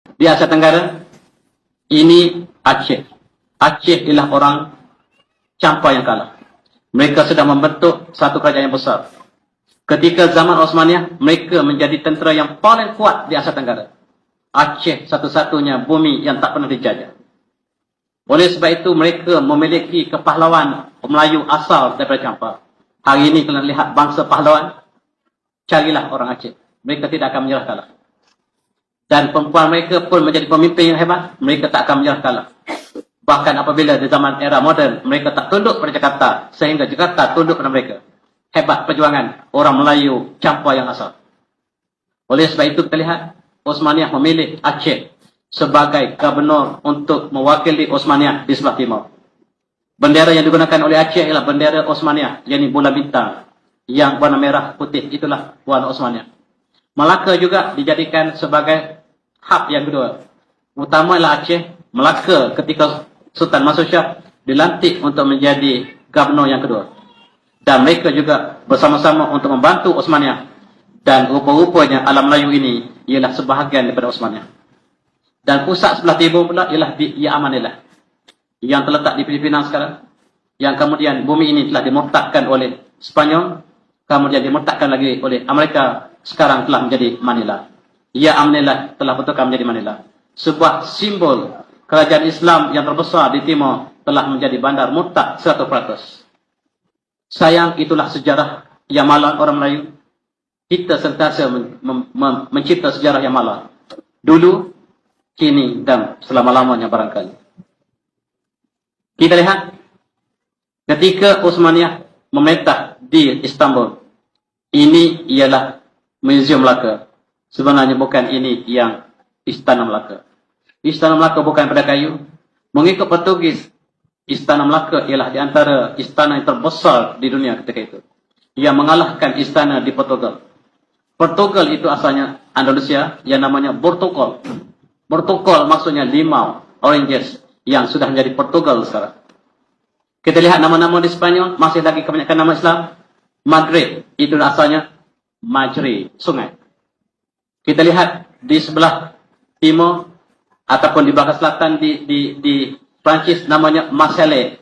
di Asia Tenggara, ini Aceh. Aceh ialah orang Campa yang kalah. Mereka sedang membentuk satu kerajaan yang besar. Ketika zaman Osmaniyah, mereka menjadi tentera yang paling kuat di Asia Tenggara. Aceh satu-satunya bumi yang tak pernah dijajah. Oleh sebab itu, mereka memiliki kepahlawan Melayu asal daripada Campa. Hari ini kalian lihat bangsa pahlawan, carilah orang Aceh. Mereka tidak akan menyerah kalah. Dan perempuan mereka pun menjadi pemimpin yang hebat, mereka tak akan menyerah kalah. Bahkan apabila di zaman era moden, mereka tak tunduk pada Jakarta, sehingga Jakarta tunduk pada mereka. Hebat perjuangan orang Melayu Campa yang asal. Oleh sebab itu kita lihat, Osmaniyah memilih Aceh sebagai gubernur untuk mewakili Osmaniyah di sebelah timur. Bendera yang digunakan oleh Aceh ialah bendera Osmaniyah, yakni bulan bintang, yang warna merah putih, itulah warna Osmaniyah. Melaka juga dijadikan sebagai hub yang kedua. Utama ialah Aceh. Melaka ketika Sultan Mansur Shah dilantik untuk menjadi gubernur yang kedua. Dan mereka juga bersama-sama untuk membantu Osmaniyah. Dan rupa-rupanya alam Melayu ini ialah sebahagian daripada Osmaniyah. Dan pusat sebelah timur pula ialah di Amanillah, yang terletak di Filipina sekarang. Yang kemudian bumi ini telah dimurtadkan oleh Spanyol, kemudian dimurtadkan lagi oleh Amerika, sekarang telah menjadi Manila. Amanillah telah betulkan menjadi Manila. Sebuah simbol kerajaan Islam yang terbesar di timur telah menjadi bandar murtad 100%. Sayang, itulah sejarah yang malang orang Melayu. Kita sentiasa mencipta sejarah yang malang. Dulu, kini, dan selama-lamanya barangkali. Kita lihat, ketika Osmaniyah memerintah di Istanbul, ini ialah Museum Melaka. Sebenarnya bukan ini yang Istana Melaka. Istana Melaka bukan pada kayu. Mengikut Portugis, Istana Melaka ialah di antara istana yang terbesar di dunia ketika itu. Yang mengalahkan istana di Portugal. Portugal itu asalnya Andalusia, yang namanya Portugal. Portugal maksudnya limau, oranges, yang sudah menjadi Portugal sekarang. Kita lihat nama-nama di Spanyol, masih lagi kebanyakan nama Islam. Madrid, itu asalnya Majri, sungai. Kita lihat di sebelah timur, ataupun di belakang selatan di Prancis, namanya Marseille.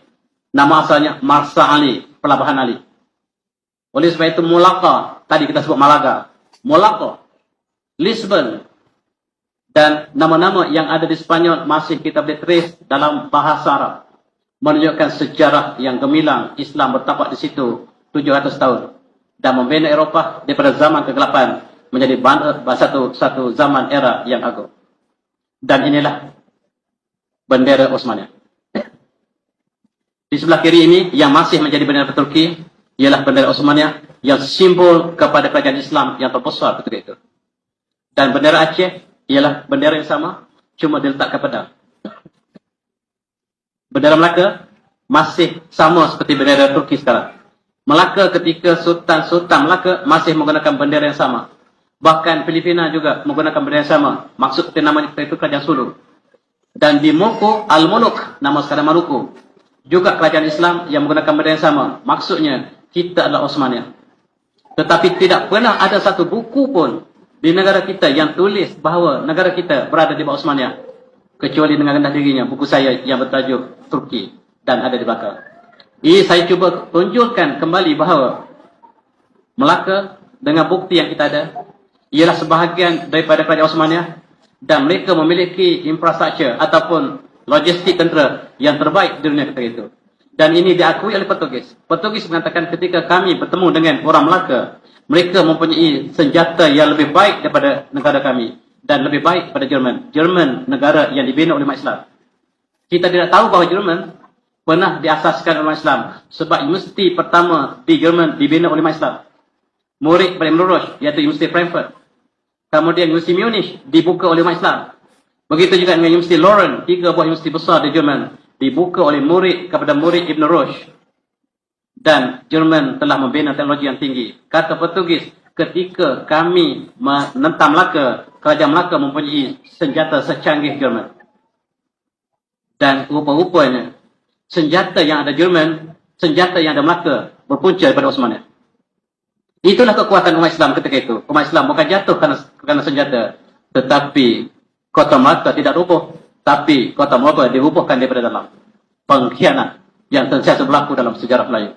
Nama asalnya Marsa Ali, Pelabuhan Ali. Oleh sebab itu Malacca, tadi kita sebut Malaga. Malacca, Lisbon, dan nama-nama yang ada di Spanyol masih kita boleh tulis dalam bahasa Arab. Menunjukkan sejarah yang gemilang Islam bertapak di situ 700 tahun. Dan membina Eropah daripada zaman kegelapan menjadi satu zaman era yang agung. Dan inilah bendera Osmaniyah. Di sebelah kiri ini yang masih menjadi bendera Turki ialah bendera Osmaniyah yang simbol kepada kerajaan Islam yang terbesar ketika itu. Dan bendera Aceh ialah bendera yang sama, cuma diletakkan pedang. Bendera Melaka masih sama seperti bendera Turki sekarang. Melaka ketika Sultan Melaka masih menggunakan bendera yang sama. Bahkan Filipina juga menggunakan bendera yang sama. Maksud namanya itu kerajaan Sulu. Dan di Moko, Al-Muluk, nama sekarang Maluku, juga kerajaan Islam yang menggunakan bendera yang sama. Maksudnya, kita adalah Osmaniyah. Tetapi tidak pernah ada satu buku pun di negara kita yang tulis bahawa negara kita berada di bawah Osmaniyah. Kecuali dengan rendah dirinya, buku saya yang bertajuk Turki dan ada di belakang. Ini saya cuba tunjukkan kembali bahawa Melaka dengan bukti yang kita ada ialah sebahagian daripada kerajaan Osmaniyah dan mereka memiliki infrastruktur ataupun logistik tentera yang terbaik di dunia ketika itu. Dan ini diakui oleh Portugis. Portugis mengatakan ketika kami bertemu dengan orang Melaka, mereka mempunyai senjata yang lebih baik daripada negara kami dan lebih baik daripada Jerman. Jerman negara yang dibina oleh umat Islam. Kita tidak tahu bahawa Jerman pernah diasaskan oleh umat Islam sebab universiti pertama di Jerman dibina oleh umat Islam. Murid paling menerus iaitu Universiti Frankfurt. Kemudian Universiti Munich dibuka oleh umat Islam. Begitu juga dengan Universiti Leuven, 3 buah universiti besar di Jerman dibuka oleh murid kepada murid Ibn Rushd. Dan Jerman telah membina teknologi yang tinggi. Kata Portugis, ketika kami menentang Melaka, kerajaan Melaka mempunyai senjata secanggih Jerman. Dan rupa-rupanya senjata yang ada Jerman, senjata yang ada Melaka berpunca daripada Osmaniyah. Itulah kekuatan umat Islam ketika itu. Umat Islam bukan jatuh kerana senjata, tetapi Kota Malaka tidak rubuh, tapi kota Malaka dirubuhkan daripada dalam. Pengkhianat yang sentiasa berlaku dalam sejarah Melayu.